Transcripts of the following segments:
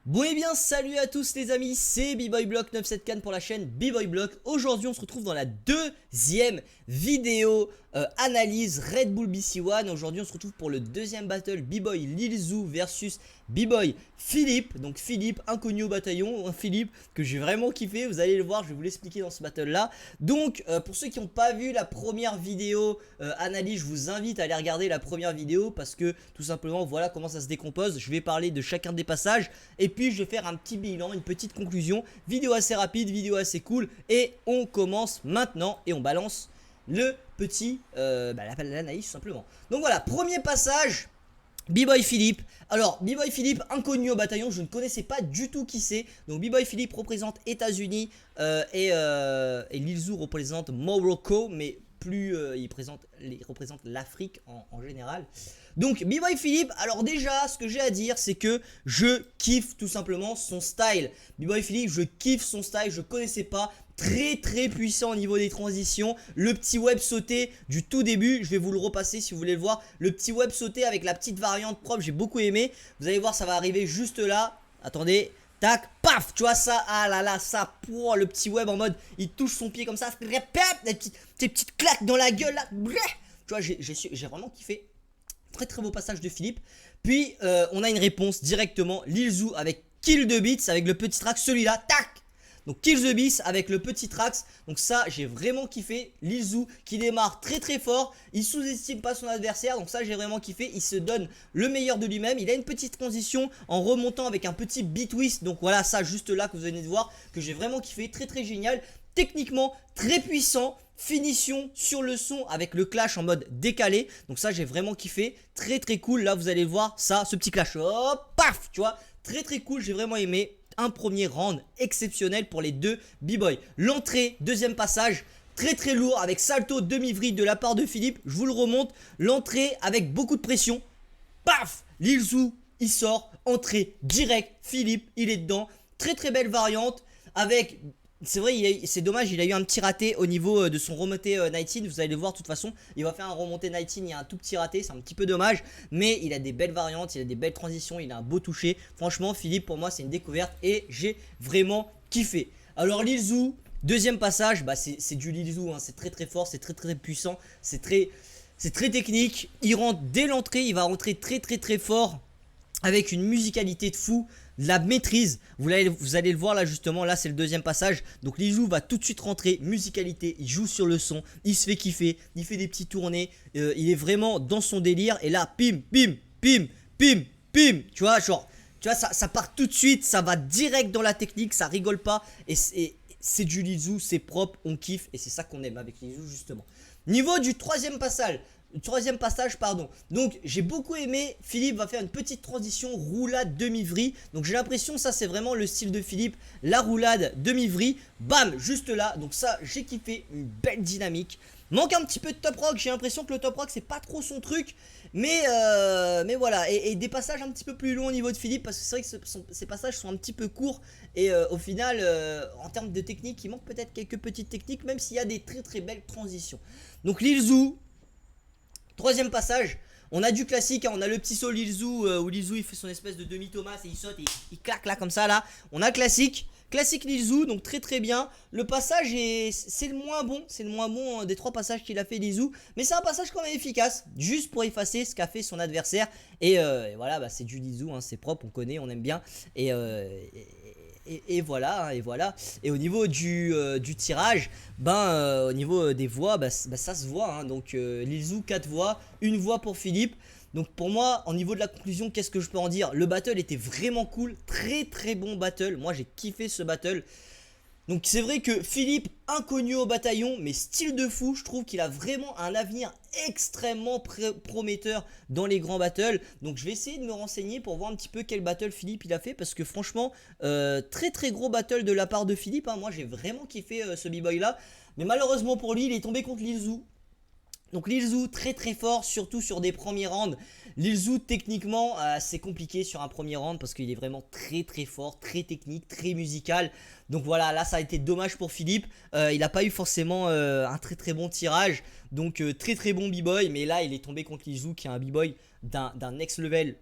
Bon et bien salut à tous les amis, c'est B-Boy Block 974 pour la chaîne B-Boy Block. Aujourd'hui on se retrouve dans la deuxième vidéo analyse Red Bull BC One. Aujourd'hui on se retrouve pour le deuxième battle B-Boy Lilzou versus B-Boy Philippe. Donc Philippe inconnu au bataillon, un Philippe que j'ai vraiment kiffé, vous allez le voir, je vais vous l'expliquer dans ce battle là. Donc pour ceux qui n'ont pas vu la première vidéo analyse, je vous invite à aller regarder la première vidéo parce que tout simplement voilà comment ça se décompose. Je vais parler de chacun des passages et puis je vais faire un petit bilan, une petite conclusion. Vidéo assez rapide, vidéo assez cool. Et on commence maintenant et on balance le petit l'analyse tout simplement. Donc voilà, premier passage, B-Boy Philippe. Alors B-Boy Philippe inconnu au bataillon, je ne connaissais pas du tout qui c'est. Donc B-Boy Philippe représente États-Unis et Lilzou représente Morocco, mais plus il représente l'Afrique en général. Donc B-Boy Philippe, alors déjà ce que j'ai à dire c'est que je kiffe tout simplement son style. B-Boy Philippe, je kiffe son style, je connaissais pas. Très puissant au niveau des transitions. Le petit web sauté du tout début, je vais vous le repasser si vous voulez le voir. Le petit web sauté avec la petite variante propre, j'ai beaucoup aimé. Vous allez voir, ça va arriver juste là. Attendez, tac, paf, tu vois ça, ah là là, ça, pour le petit web en mode, il touche son pied comme ça, des petites claques dans la gueule là. Tu vois, j'ai vraiment kiffé. Très beau passage de Philippe. Puis on a une réponse directement, Lilzou avec Kill the Beats avec le petit track, celui-là, tac. Donc Kill the Beats avec le petit Trax. Donc ça j'ai vraiment kiffé. Lilzou qui démarre très fort. Il sous-estime pas son adversaire. Donc ça j'ai vraiment kiffé. Il se donne le meilleur de lui-même. Il a une petite transition en remontant avec un petit beat twist. Donc voilà, ça juste là que vous venez de voir, que j'ai vraiment kiffé. Très génial. Techniquement très puissant. Finition sur le son avec le clash en mode décalé. Donc ça j'ai vraiment kiffé. Très cool. Là vous allez le voir, ça, ce petit clash. Hop, paf, tu vois. Très cool, j'ai vraiment aimé. Un premier round exceptionnel pour les deux B-Boy. L'entrée, deuxième passage, très lourd avec salto demi-vrille de la part de Philippe. Je vous le remonte. L'entrée avec beaucoup de pression. Paf, Lilzou, il sort. Entrée direct. Philippe, il est dedans. Très belle variante avec... C'est vrai, c'est dommage, il a eu un petit raté au niveau de son remonté 19. Vous allez le voir de toute façon, il va faire un remonté 19, il y a un tout petit raté, c'est un petit peu dommage. Mais il a des belles variantes, il a des belles transitions, il a un beau toucher. Franchement, Philippe, pour moi, c'est une découverte et j'ai vraiment kiffé. Alors Lilzou, deuxième passage, bah c'est du Lilzou, hein, c'est très fort, c'est très puissant, c'est très technique. Il rentre dès l'entrée, il va rentrer très fort avec une musicalité de fou, la maîtrise. Vous allez le voir là justement, là c'est le deuxième passage. Donc Lilzou va tout de suite rentrer, musicalité, il joue sur le son, il se fait kiffer, il fait des petites tournées, il est vraiment dans son délire. Et là, pim, tu vois, genre, tu vois, ça part tout de suite, ça va direct dans la technique, ça rigole pas. Et c'est du Lilzou, c'est propre, on kiffe. Et c'est ça qu'on aime avec Lilzou justement. Niveau du troisième passage, pardon. Donc j'ai beaucoup aimé. Philippe va faire une petite transition roulade demi-vrille. Donc j'ai l'impression ça c'est vraiment le style de Philippe. La roulade demi-vrille. Bam, juste là. Donc ça j'ai kiffé. Une belle dynamique. Manque un petit peu de top rock. J'ai l'impression que le top rock c'est pas trop son truc. Mais voilà. Et des passages un petit peu plus longs au niveau de Philippe. Parce que c'est vrai que ces passages sont un petit peu courts. Et au final en termes de technique il manque peut-être quelques petites techniques. Même s'il y a des très belles transitions. Donc Lilzou, troisième passage, on a du classique, hein, on a le petit saut Lilzou où Lilzou il fait son espèce de demi-Thomas et il saute et il claque là comme ça là. On a classique Lilzou, donc très bien. Le passage c'est le moins bon, des trois passages qu'il a fait Lilzou, mais c'est un passage quand même efficace, juste pour effacer ce qu'a fait son adversaire. Et voilà, bah, c'est du Lilzou, hein, c'est propre, on connaît, on aime bien. Et voilà, hein, et voilà. Et au niveau du tirage, au niveau des voix, ça se voit, hein. Donc Lilzou 4 voix, une voix pour Philippe. Donc pour moi, au niveau de la conclusion, qu'est-ce que je peux en dire? Le battle était vraiment cool, très bon battle. Moi j'ai kiffé ce battle. Donc c'est vrai que Philippe, inconnu au bataillon, mais style de fou, je trouve qu'il a vraiment un avenir extrêmement prometteur dans les grands battles. Donc je vais essayer de me renseigner pour voir un petit peu quel battle Philippe il a fait, parce que franchement, très gros battle de la part de Philippe, hein. Moi j'ai vraiment kiffé ce b-boy là, mais malheureusement pour lui, il est tombé contre Lilzou. Donc Lilzou très fort, surtout sur des premiers rounds. Lilzou techniquement c'est compliqué sur un premier round parce qu'il est vraiment très fort, très technique, très musical. Donc voilà, là ça a été dommage pour Philippe. Il n'a pas eu forcément un très bon tirage. Donc très bon b-boy, mais là il est tombé contre Lilzou qui est un b-boy d'un next level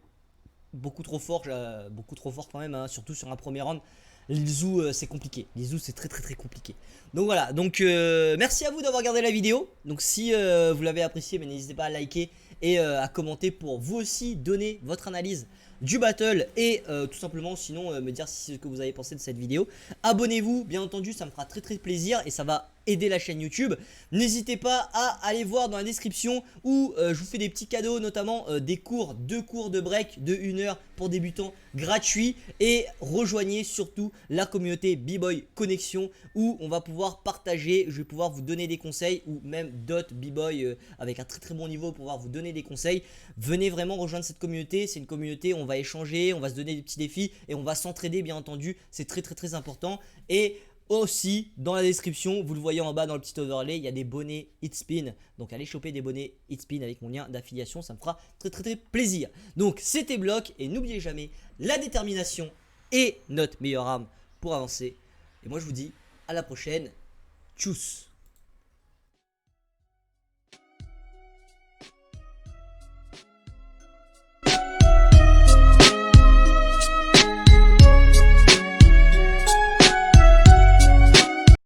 beaucoup trop fort, quand même, hein, surtout sur un premier round. L'Izu c'est compliqué, l'Izu c'est très compliqué. Donc voilà, donc merci à vous d'avoir regardé la vidéo. Donc si vous l'avez apprécié, n'hésitez pas à liker et à commenter pour vous aussi donner votre analyse du battle et tout simplement sinon me dire ce que vous avez pensé de cette vidéo. Abonnez-vous, bien entendu, ça me fera très plaisir et ça va aider la chaîne YouTube. N'hésitez pas à aller voir dans la description où je vous fais des petits cadeaux, notamment des cours, 2 cours de break de 1 heure pour débutants gratuits. Et rejoignez surtout la communauté B-Boy Connexion où on va pouvoir partager, je vais pouvoir vous donner des conseils, ou même d'autres B-Boy avec un très bon niveau pour pouvoir vous donner des conseils. Venez vraiment rejoindre cette communauté, c'est une communauté où on va échanger, on va se donner des petits défis et on va s'entraider bien entendu, c'est très important. Et aussi, dans la description, vous le voyez en bas dans le petit overlay, il y a des bonnets Hitspin. Donc allez choper des bonnets Hitspin avec mon lien d'affiliation, ça me fera très plaisir. Donc c'était Block et n'oubliez jamais, la détermination est notre meilleure arme pour avancer. Et moi je vous dis à la prochaine. Tchuss.